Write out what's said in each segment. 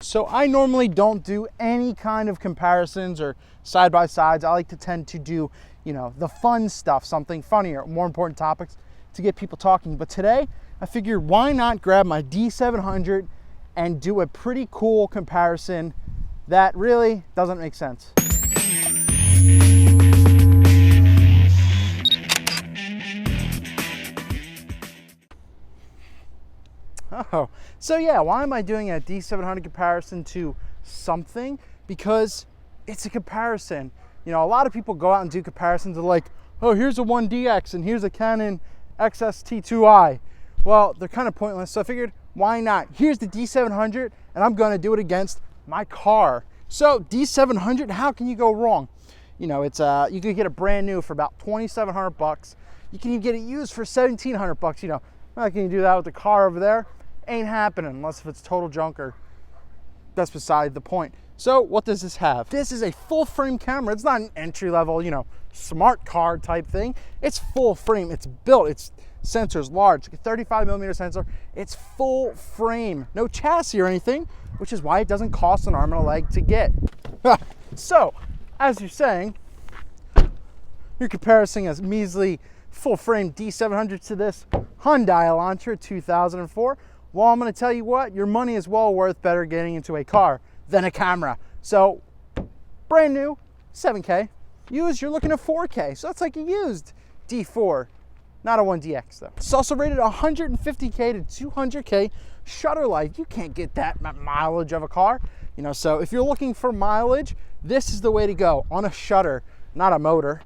So I normally don't do any kind of comparisons or side-by-sides. I like to tend to do, you know, the fun stuff, something funnier, more important topics to get people talking. But today, I figured why not grab my D700 and do a pretty cool comparison that really doesn't make sense. Oh, so yeah, why am I doing a D700 comparison to something? Because it's a comparison. You know, a lot of people go out and do comparisons of like, oh, here's a 1DX and here's a Canon XST2i. Well, they're kind of pointless, so I figured, why not? Here's the D700, and I'm gonna do it against my car. So D700, how can you go wrong? You know, it's you could get a brand new for about 2,700 bucks. You can even get it used for 1,700 bucks. You know, how can you do that with the car over there? Ain't happening unless if it's total junk, or that's beside the point. So what does this have? This is a full frame camera. It's not an entry level, you know, smart car type thing. It's full frame. It's built. It's sensors large, like a 35mm sensor. It's full frame, no chassis or anything, which is why it doesn't cost an arm and a leg to get. So, as you're saying, you're comparing a measly full frame D700 to this Hyundai Elantra 2004. Well, I'm going to tell you what, your money is well worth better getting into a car than a camera. So, brand new, 7K. Used, you're looking at 4K. So that's like a used D4, not a 1DX though. It's also rated 150K to 200K shutter life. You can't get that mileage of a car. You know, so if you're looking for mileage, this is the way to go, on a shutter, not a motor.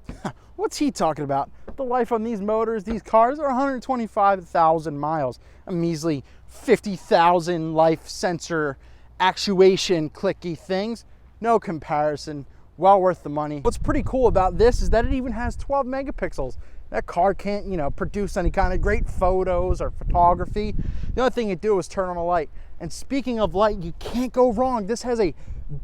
What's he talking about? The life on these motors, these cars, are 125,000 miles. A measly 50,000 life sensor actuation clicky things. No comparison, well worth the money. What's pretty cool about this is that it even has 12 megapixels. That car can't, you know, produce any kind of great photos or photography. The only thing it do is turn on a light. And speaking of light, you can't go wrong. This has a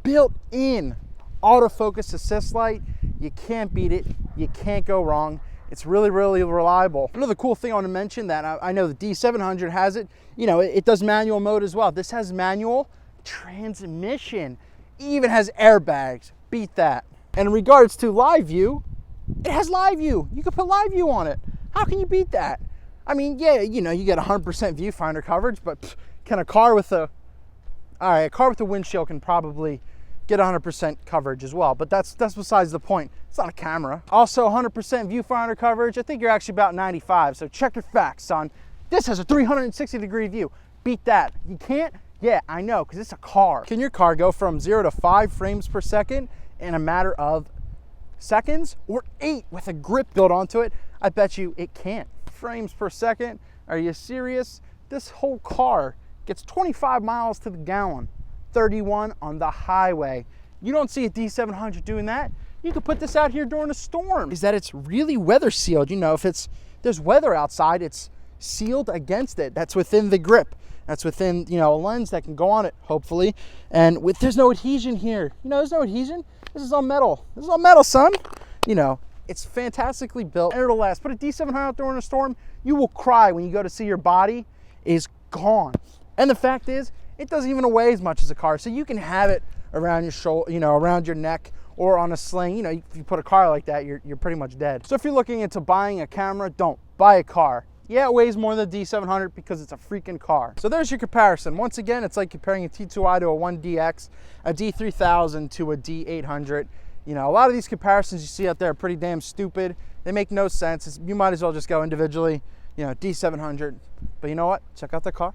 built-in autofocus assist light. You can't beat it. You can't go wrong. It's really, really reliable. Another cool thing I want to mention that I know the D700 has it, you know, it does manual mode as well. This has manual transmission, even has airbags. Beat that. And in regards to live view, it has live view. You can put live view on it. How can you beat that? I mean, yeah, you know, you get 100% viewfinder coverage, but can a car with a windshield can probably get 100% coverage as well, but that's besides the point. It's not a camera. Also 100% viewfinder coverage. I think you're actually about 95, so check your facts, son. This has a 360-degree view. Beat that. You can't? Yeah, I know, because it's a car. Can your car go from 0 to 5 frames per second in a matter of seconds, or 8 with a grip built onto it? I bet you it can't. Frames per second? Are you serious? This whole car gets 25 miles to the gallon. 31 on the highway. You don't see a D700 doing that. You could put this out here during a storm. Is that it's really weather sealed. You know, if there's weather outside, it's sealed against it. That's within the grip. That's within, you know, a lens that can go on it, hopefully. And there's no adhesion here. You know, there's no adhesion. This is all metal. This is all metal, son. You know, it's fantastically built and it'll last. Put a D700 out during a storm, you will cry when you go to see your body is gone. And the fact is, it doesn't even weigh as much as a car, so you can have it around your shoulder, you know, around your neck, or on a sling. You know, if you put a car like that, you're pretty much dead. So if you're looking into buying a camera, don't buy a car. Yeah, it weighs more than the D700 because it's a freaking car. So there's your comparison. Once again, it's like comparing a T2i to a 1DX, a D3000 to a D800. You know, a lot of these comparisons you see out there are pretty damn stupid. They make no sense. You might as well just go individually, you know, D700. But you know what? Check out the car.